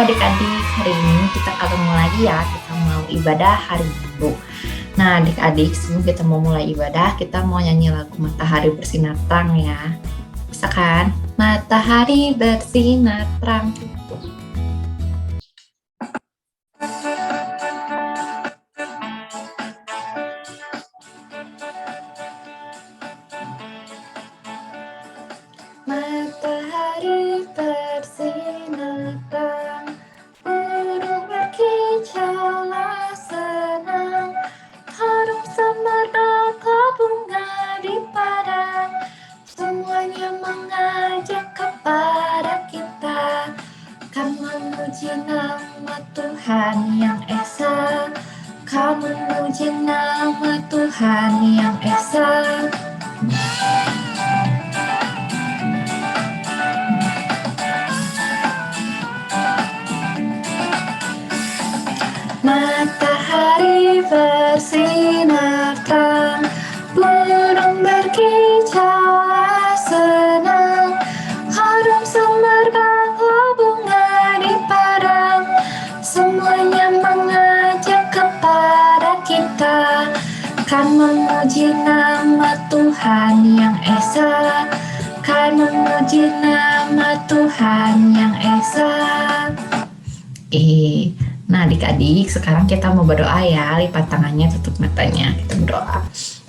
adik-adik, hari ini kita ketemu lagi ya, kita mau ibadah hari Minggu. Nah adik-adik, sebelum kita mau mulai ibadah, kita mau nyanyi lagu Matahari Bersinar Terang ya. Bisa kan? Matahari bersinar terang. Matahari bersinar terang, burung berkicaulah senang, harum semerbak bunga di padang, semuanya mengajak kepada kita, kan memuji nama Tuhan yang esa, kan memuji nama Tuhan yang esa. Matahari bersinar terang, burung berkicaulah senang, harum semerbak bunga di padang, semuanya mengajak kepada kita, kan memuji nama Tuhan yang esa, kan memuji nama Tuhan yang esa. Nah adik-adik, sekarang kita mau berdoa ya. Lipat tangannya, tutup matanya, kita berdoa.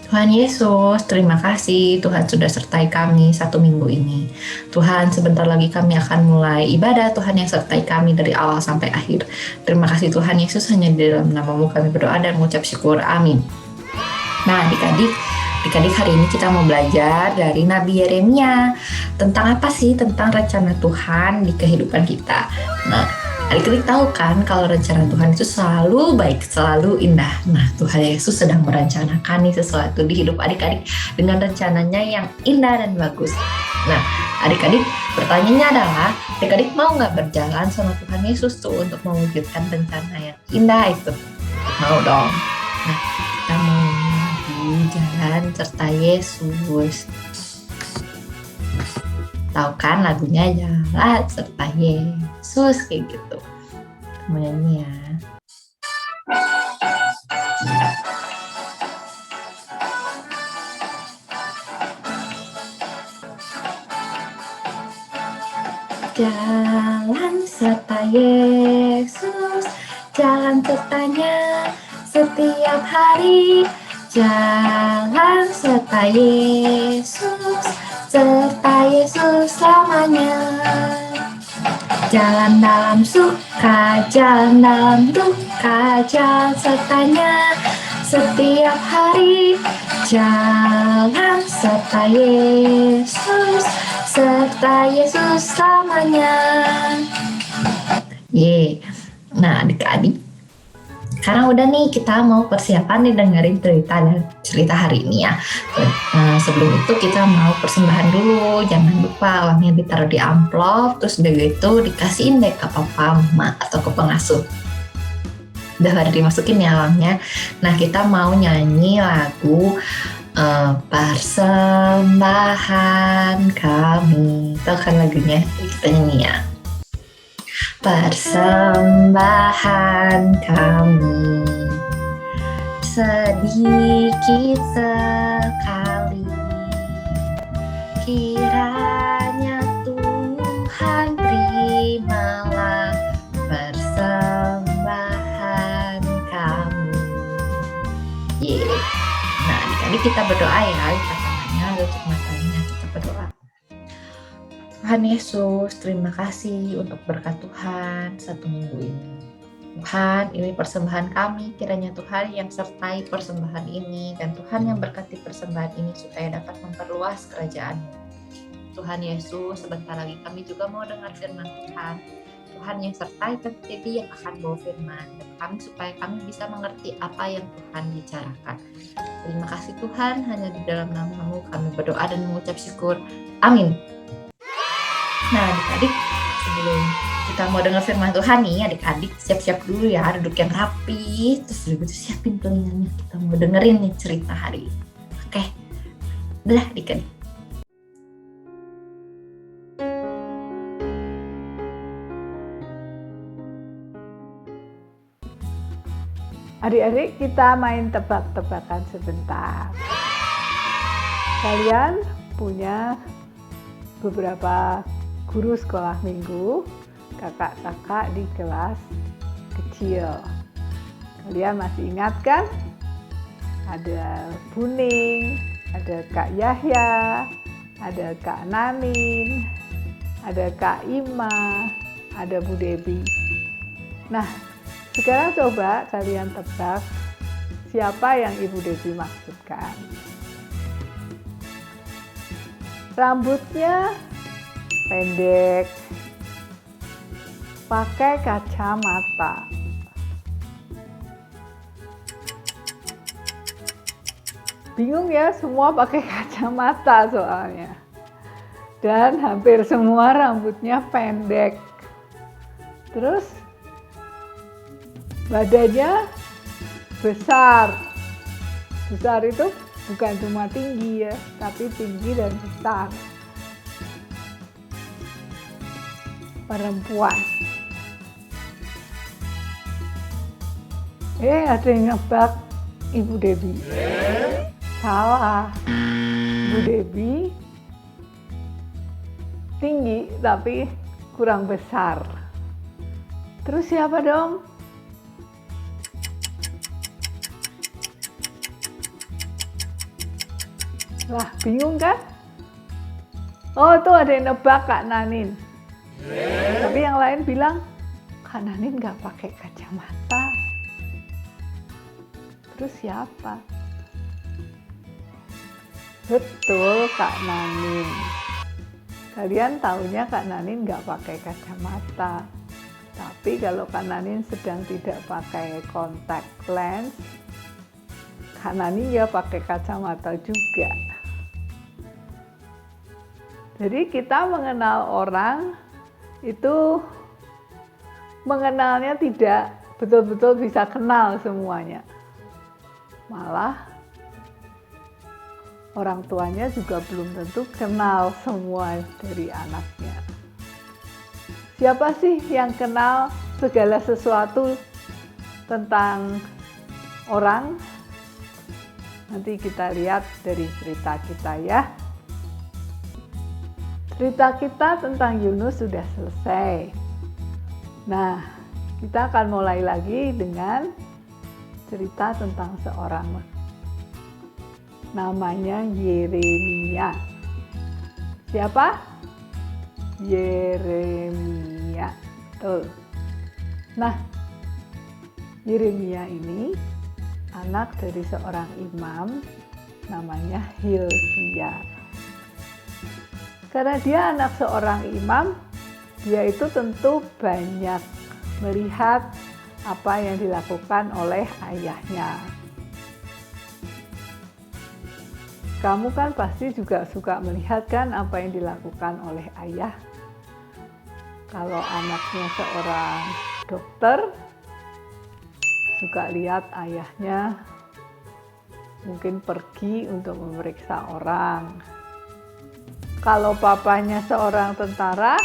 Tuhan Yesus, terima kasih Tuhan sudah sertai kami satu minggu ini. Tuhan, sebentar lagi kami akan mulai ibadah. Tuhan yang sertai kami dari awal sampai akhir. Terima kasih Tuhan Yesus, hanya di dalam nama-Mu kami berdoa dan mengucap syukur. Amin. Nah adik-adik hari ini kita mau belajar dari Nabi Yeremia. Tentang apa sih? Tentang rencana Tuhan di kehidupan kita. Nah, adik-adik tahu kan kalau rencana Tuhan itu selalu baik, selalu indah. Nah, Tuhan Yesus sedang merencanakan nih sesuatu di hidup adik-adik dengan rencananya yang indah dan bagus. Nah, adik-adik pertanyaannya adalah, adik-adik mau nggak berjalan sama Tuhan Yesus tuh untuk mewujudkan rencana yang indah itu? Mau dong. Nah, kita mau jalan serta Yesus. Tahu kan lagunya Jalan serta Yesus kayak gitu. Kamu nyanyi ya. Jalan serta Yesus, jalan sertanya setiap hari. Jalan serta Yesus, serta Yesus selamanya. Jalan dalam suka, jalan dalam duka, jalan sertanya setiap hari. Jalan serta Yesus, serta Yesus selamanya. Nah adik-adik, karena udah nih kita mau persiapan nih dengerin cerita hari ini ya. Sebelum itu kita mau persembahan dulu. Jangan lupa uangnya ditaruh di amplop, terus udah gitu dikasihin deh ke papa, mama, atau ke pengasuh. Udah pada dimasukin ya uangnya. Nah kita mau nyanyi lagu Persembahan Kami. Tahu kan lagunya? Kita nyanyi ya. Persembahan kami sedikit sekali, kiranya Tuhan terimalah persembahan kami. Nah adik-adik kita berdoa ya, lipat tangannya, tutup matanya, kita berdoa. Tuhan Yesus, terima kasih untuk berkat Tuhan satu minggu ini. Tuhan, ini persembahan kami, kiranya Tuhan yang sertai persembahan ini, dan Tuhan yang berkati persembahan ini supaya dapat memperluas kerajaan-Mu. Tuhan Yesus, sebentar lagi kami juga mau dengar firman Tuhan. Tuhan yang sertai TV yang akan bawa firman, dan kami supaya kami bisa mengerti apa yang Tuhan bicarakan. Terima kasih Tuhan, hanya di dalam nama-Mu kami berdoa dan mengucap syukur. Amin. Nah adik-adik, sebelum kita mau dengar firman Tuhan nih, adik-adik siap-siap dulu ya, duduk yang rapi, terus dulu siapin telinganya, kita mau dengerin nih cerita hari ini. Oke, udah adik-adik. Adik-adik, kita main tebak-tebakan sebentar. Kalian punya beberapa guru sekolah minggu, kakak-kakak di kelas kecil. Kalian masih ingat kan? Ada Buning, ada Kak Yahya, ada Kak Nanin, ada Kak Ima, ada Bu Debi. Nah, sekarang coba kalian tebak siapa yang Ibu Debi maksudkan. Rambutnya pendek, pakai kacamata. Bingung ya, semua pakai kacamata soalnya. Dan hampir semua rambutnya pendek. Terus badannya besar. Besar itu bukan cuma tinggi ya, tapi tinggi dan besar. Perempuan. Ada yang nebak Ibu Debi. Salah. Ibu Debi tinggi tapi kurang besar. Terus siapa dong? Wah, bingung kan? Oh, tuh ada yang nebak Kak Nanin. Tapi yang lain bilang, Kak Nanin nggak pakai kacamata. Terus siapa? Betul, Kak Nanin. Kalian taunya Kak Nanin nggak pakai kacamata. Tapi kalau Kak Nanin sedang tidak pakai contact lens, Kak Nanin ya pakai kacamata juga. Jadi kita mengenal orang itu mengenalnya tidak betul-betul bisa kenal semuanya. Malah orang tuanya juga belum tentu kenal semua dari anaknya. Siapa sih yang kenal segala sesuatu tentang orang? Nanti kita lihat dari cerita kita ya. Cerita kita tentang Yunus sudah selesai. Nah, kita akan mulai lagi dengan cerita tentang seorang namanya Yeremia. Siapa? Yeremia. Betul. Nah, Yeremia ini anak dari seorang imam namanya Hilkia. Karena dia anak seorang imam, dia itu tentu banyak melihat apa yang dilakukan oleh ayahnya. Kamu kan pasti juga suka melihat kan apa yang dilakukan oleh ayah. Kalau anaknya seorang dokter, suka lihat ayahnya mungkin pergi untuk memeriksa orang. Kalau papanya seorang tentara,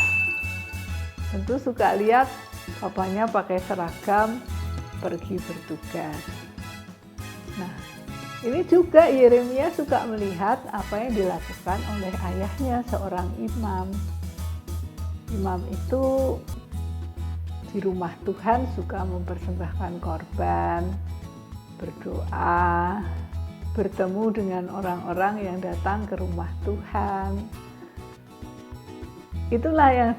tentu suka lihat papanya pakai seragam pergi bertugas. Nah, ini juga Yeremia suka melihat apa yang dilakukan oleh ayahnya seorang imam. Imam itu di rumah Tuhan suka mempersembahkan korban, berdoa, bertemu dengan orang-orang yang datang ke rumah Tuhan. Itulah yang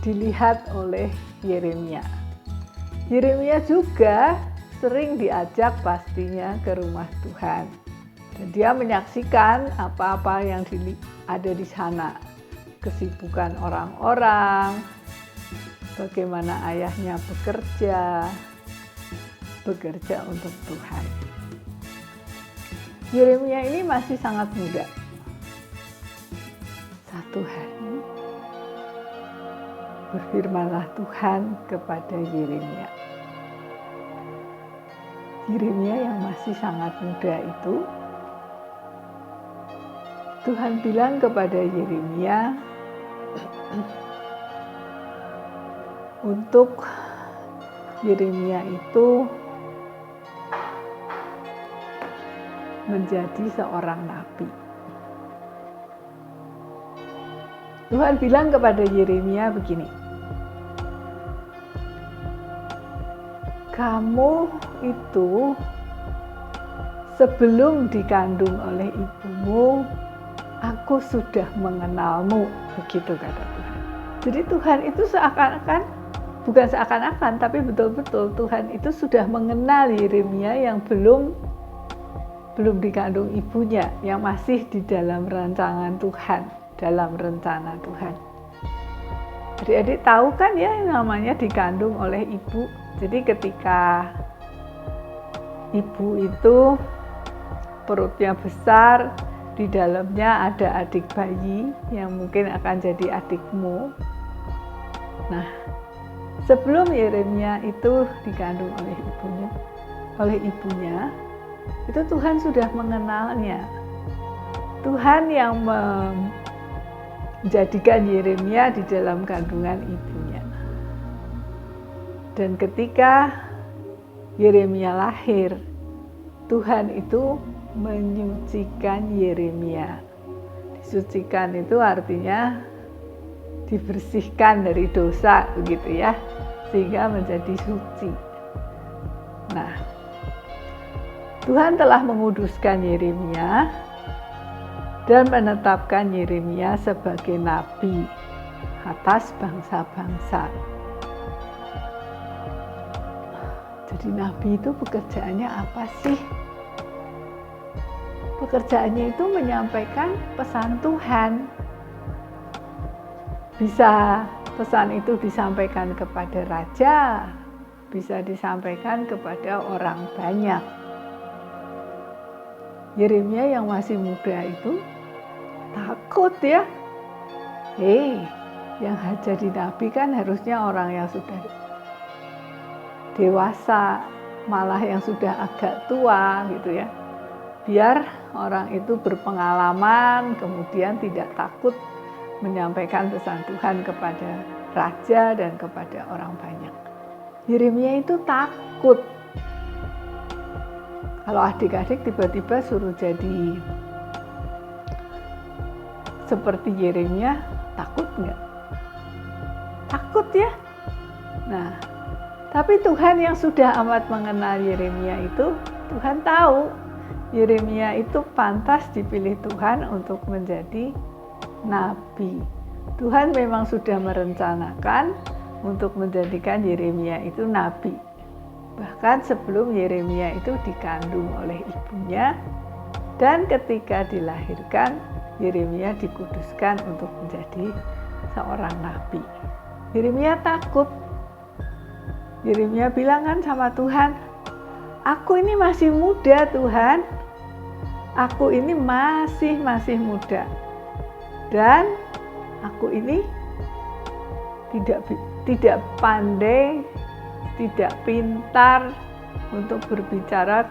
dilihat oleh Yeremia. Yeremia juga sering diajak pastinya ke rumah Tuhan. Dan dia menyaksikan apa-apa yang ada di sana. Kesibukan orang-orang, bagaimana ayahnya bekerja untuk Tuhan. Yeremia ini masih sangat muda. Satu hari berfirmanlah Tuhan kepada Yeremia. Yeremia yang masih sangat muda itu, Tuhan bilang kepada Yeremia untuk Yeremia itu menjadi seorang nabi. Tuhan bilang kepada Yeremia begini, kamu itu sebelum dikandung oleh ibumu, aku sudah mengenalmu, begitu kata Tuhan. Jadi Tuhan itu seakan-akan, bukan seakan-akan, tapi betul-betul Tuhan itu sudah mengenal Yeremia yang belum dikandung ibunya, yang masih di dalam rancangan Tuhan, dalam rencana Tuhan. Adik-adik tahu kan ya, namanya dikandung oleh ibu. Jadi ketika ibu itu perutnya besar, di dalamnya ada adik bayi yang mungkin akan jadi adikmu. Nah, sebelum Yeremia itu dikandung oleh ibunya, itu Tuhan sudah mengenalnya. Tuhan yang menjadikan Yeremia di dalam kandungan ibunya. Dan ketika Yeremia lahir, Tuhan itu menyucikan Yeremia. Disucikan itu artinya dibersihkan dari dosa, begitu ya, sehingga menjadi suci. Nah, Tuhan telah menguduskan Yeremia dan menetapkan Yeremia sebagai nabi atas bangsa-bangsa. Jadi nabi itu pekerjaannya apa sih? Pekerjaannya itu menyampaikan pesan Tuhan. Bisa pesan itu disampaikan kepada raja, bisa disampaikan kepada orang banyak. Yeremia yang masih muda itu takut ya. Yang jadi nabi kan harusnya orang yang sudah dewasa, malah yang sudah agak tua gitu ya. Biar orang itu berpengalaman, kemudian tidak takut menyampaikan pesan Tuhan kepada raja dan kepada orang banyak. Yeremia itu takut. Kalau adik-adik tiba-tiba suruh jadi seperti Yeremia, takut nggak? Takut ya? Nah, tapi Tuhan yang sudah amat mengenal Yeremia itu, Tuhan tahu Yeremia itu pantas dipilih Tuhan untuk menjadi nabi. Tuhan memang sudah merencanakan untuk menjadikan Yeremia itu nabi. Bahkan sebelum Yeremia itu dikandung oleh ibunya, dan ketika dilahirkan, Yeremia dikuduskan untuk menjadi seorang nabi. Yeremia takut. Yeremia bilang kan sama Tuhan, aku ini masih muda Tuhan, aku ini masih muda, dan aku ini tidak pandai, tidak pintar untuk berbicara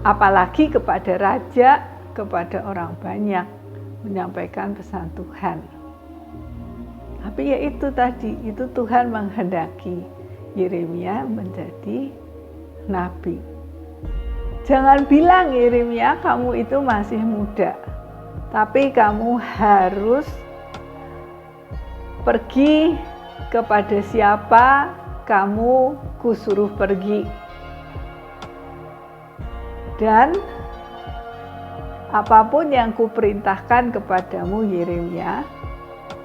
apalagi kepada raja, kepada orang banyak, menyampaikan pesan Tuhan. Tapi ya itu tadi, itu Tuhan menghendaki Yeremia menjadi nabi. Jangan bilang Yeremia kamu itu masih muda, tapi kamu harus pergi kepada siapa kamu kusuruh pergi. Dan apapun yang kuperintahkan kepadamu Yeremia,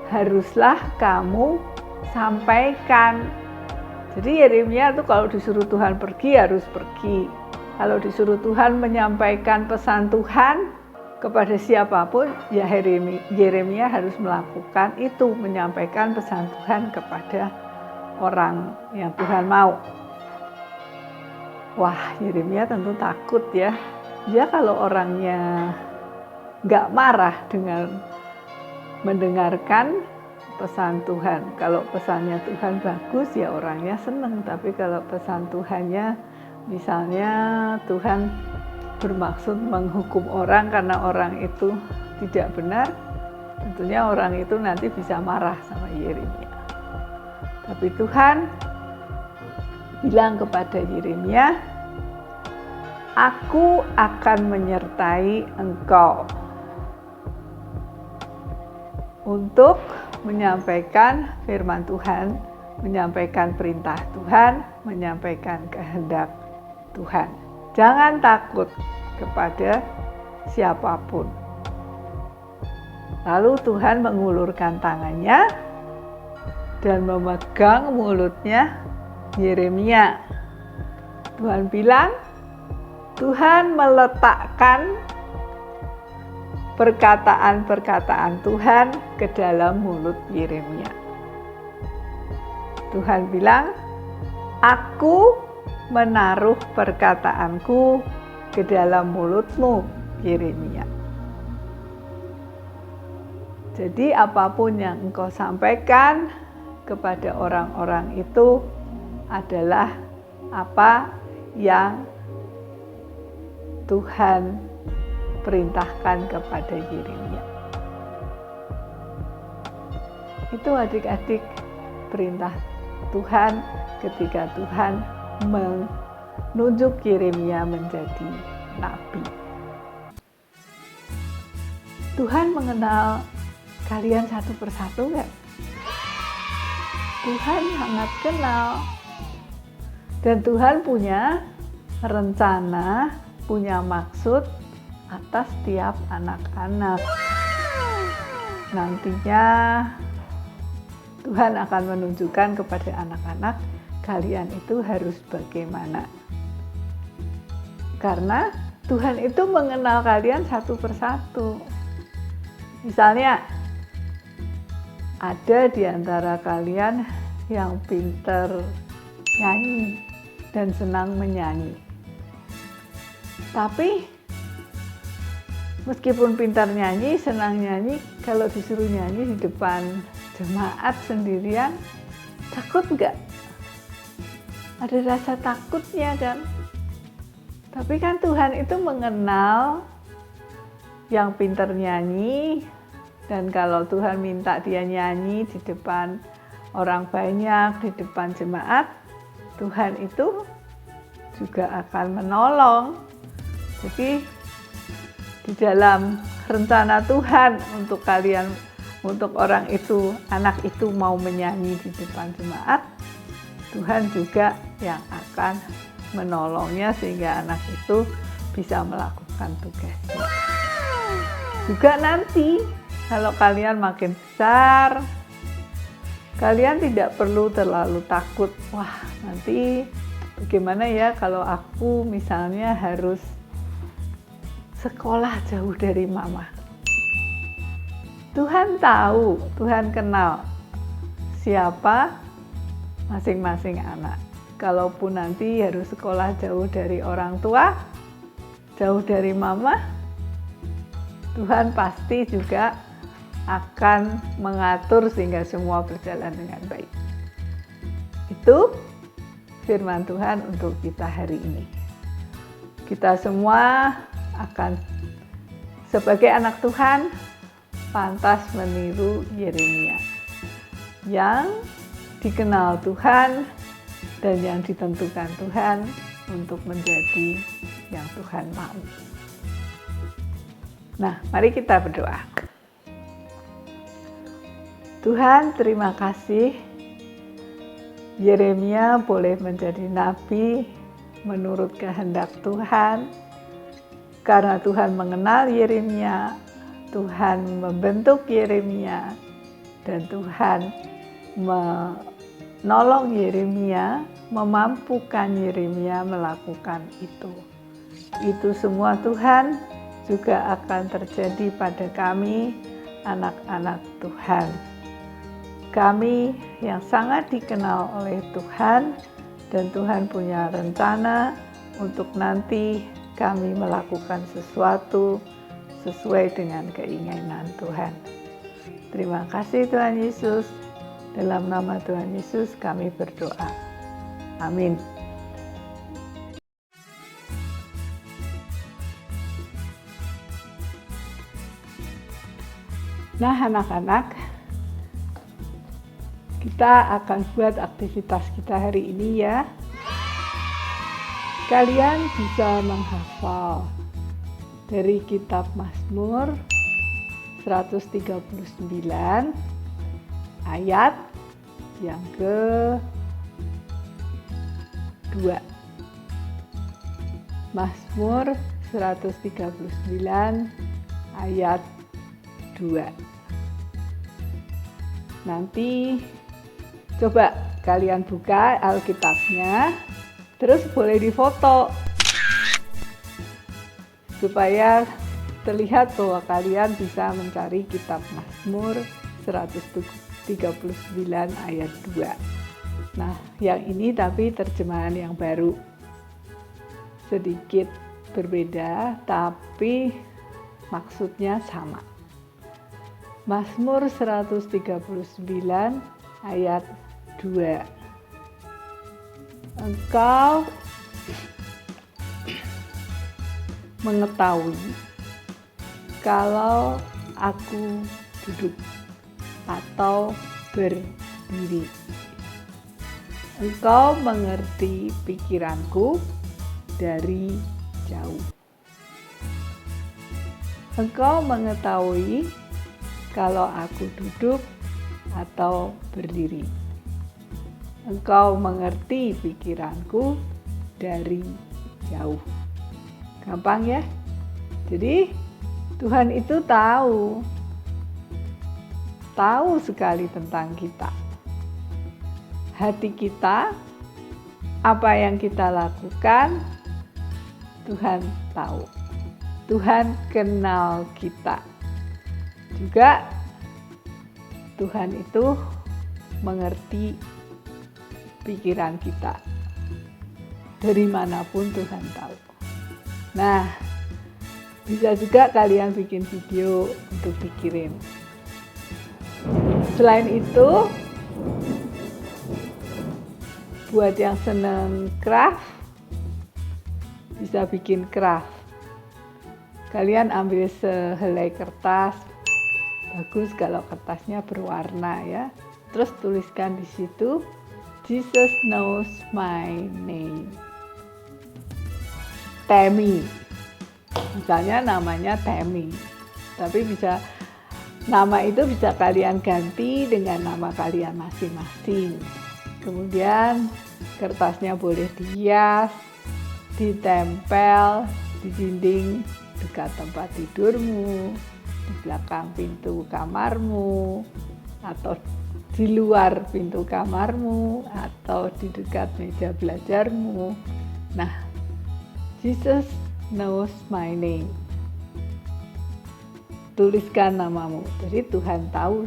haruslah kamu sampaikan. Jadi Yeremia itu kalau disuruh Tuhan pergi harus pergi. Kalau disuruh Tuhan menyampaikan pesan Tuhan kepada siapapun, ya Yeremia harus melakukan itu, menyampaikan pesan Tuhan kepada orang yang Tuhan mau. Wah, Yeremia tentu takut ya. Dia kalau orangnya nggak marah dengan mendengarkan pesan Tuhan. Kalau pesannya Tuhan bagus ya orangnya senang, tapi kalau pesan Tuhannya misalnya Tuhan bermaksud menghukum orang karena orang itu tidak benar, tentunya orang itu nanti bisa marah sama Yeremia. Tapi Tuhan bilang kepada Yeremia, Aku akan menyertai engkau. Untuk menyampaikan firman Tuhan, menyampaikan perintah Tuhan, menyampaikan kehendak Tuhan. Jangan takut kepada siapapun. Lalu Tuhan mengulurkan tangannya dan memegang mulutnya Yeremia. Tuhan bilang, Tuhan meletakkan perkataan-perkataan Tuhan ke dalam mulut Yeremia. Tuhan bilang, aku menaruh perkataanku ke dalam mulutmu, Yeremia. Jadi apapun yang engkau sampaikan kepada orang-orang itu adalah apa yang Tuhan perintahkan kepada Yeremia. Itu adik-adik perintah Tuhan ketika Tuhan menunjuk Yeremia menjadi nabi. Tuhan mengenal kalian satu persatu enggak? Tuhan sangat kenal. Dan Tuhan punya rencana, punya maksud atas setiap anak-anak. Nantinya Tuhan akan menunjukkan kepada anak-anak kalian itu harus bagaimana. Karena Tuhan itu mengenal kalian satu persatu. Misalnya, ada di antara kalian yang pintar nyanyi dan senang menyanyi. Tapi meskipun pintar nyanyi, senang nyanyi, kalau disuruh nyanyi di depan jemaat sendirian, takut enggak? Ada rasa takutnya kan? Tapi kan Tuhan itu mengenal yang pintar nyanyi, dan kalau Tuhan minta dia nyanyi di depan orang banyak, di depan jemaat, Tuhan itu juga akan menolong. Jadi di dalam rencana Tuhan untuk kalian, untuk orang itu, anak itu mau menyanyi di depan jemaat, Tuhan juga yang akan menolongnya sehingga anak itu bisa melakukan tugasnya. Juga nanti kalau kalian makin besar, kalian tidak perlu terlalu takut. Wah, nanti bagaimana ya kalau aku misalnya harus sekolah jauh dari mama. Tuhan tahu, Tuhan kenal siapa masing-masing anak. Kalaupun nanti harus sekolah jauh dari orang tua, jauh dari mama, Tuhan pasti juga akan mengatur sehingga semua berjalan dengan baik. Itu firman Tuhan untuk kita hari ini. Kita semua akan sebagai anak Tuhan pantas meniru Yeremia yang dikenal Tuhan dan yang ditentukan Tuhan untuk menjadi yang Tuhan mau. Nah, mari kita berdoa. Tuhan, terima kasih Yeremia boleh menjadi nabi menurut kehendak Tuhan. Karena Tuhan mengenal Yeremia, Tuhan membentuk Yeremia, dan Tuhan menolong Yeremia, memampukan Yeremia melakukan itu. Itu semua Tuhan juga akan terjadi pada kami, anak-anak Tuhan. Kami yang sangat dikenal oleh Tuhan, dan Tuhan punya rencana untuk nanti kami melakukan sesuatu sesuai dengan keinginan Tuhan. Terima kasih Tuhan Yesus. Dalam nama Tuhan Yesus kami berdoa. Amin. Nah, anak-anak, kita akan buat aktivitas kita hari ini ya. kalian bisa menghafal dari kitab Mazmur 139 ayat yang ke-2. Mazmur 139 ayat 2. Nanti coba kalian buka Alkitabnya, terus boleh difoto supaya terlihat bahwa kalian bisa mencari kitab Mazmur 139 ayat 2. Nah, yang ini tapi terjemahan yang baru. Sedikit berbeda tapi maksudnya sama. Mazmur 139 ayat 2. Engkau mengetahui kalau aku duduk atau berdiri. Engkau mengerti pikiranku dari jauh. Engkau mengetahui kalau aku duduk atau berdiri. Engkau mengerti pikiranku dari jauh. Gampang ya? Jadi Tuhan itu tahu sekali tentang kita. Hati kita, apa yang kita lakukan, Tuhan tahu. Tuhan kenal kita. Juga Tuhan itu mengerti pikiran kita. Dari manapun Tuhan tahu. Nah, bisa juga kalian bikin video untuk dikirim. Selain itu, buat yang seneng craft, bisa bikin craft. Kalian ambil sehelai kertas, bagus kalau kertasnya berwarna ya. Terus tuliskan di situ, Jesus knows my name. Tammy. Misalnya namanya Tammy. Tapi nama itu bisa kalian ganti dengan nama kalian masing-masing. Kemudian kertasnya boleh dihias, ditempel di dinding dekat tempat tidurmu, di belakang pintu kamarmu, atau di luar pintu kamarmu, atau di dekat meja belajarmu. Nah, Jesus knows my name. Tuliskan namamu. Jadi Tuhan tahu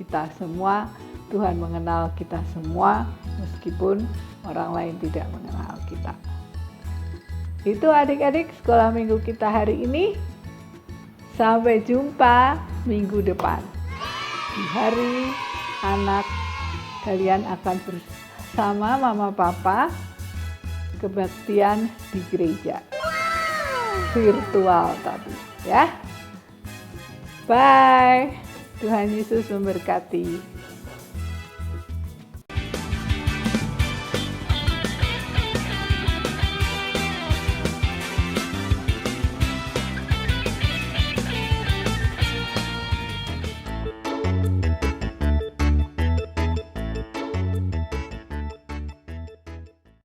kita semua, Tuhan mengenal kita semua, meskipun orang lain tidak mengenal kita. Itu adik-adik sekolah minggu kita hari ini. Sampai jumpa minggu depan. Di hari anak, kalian akan bersama mama papa kebaktian di gereja. Virtual tapi ya. Bye. Tuhan Yesus memberkati.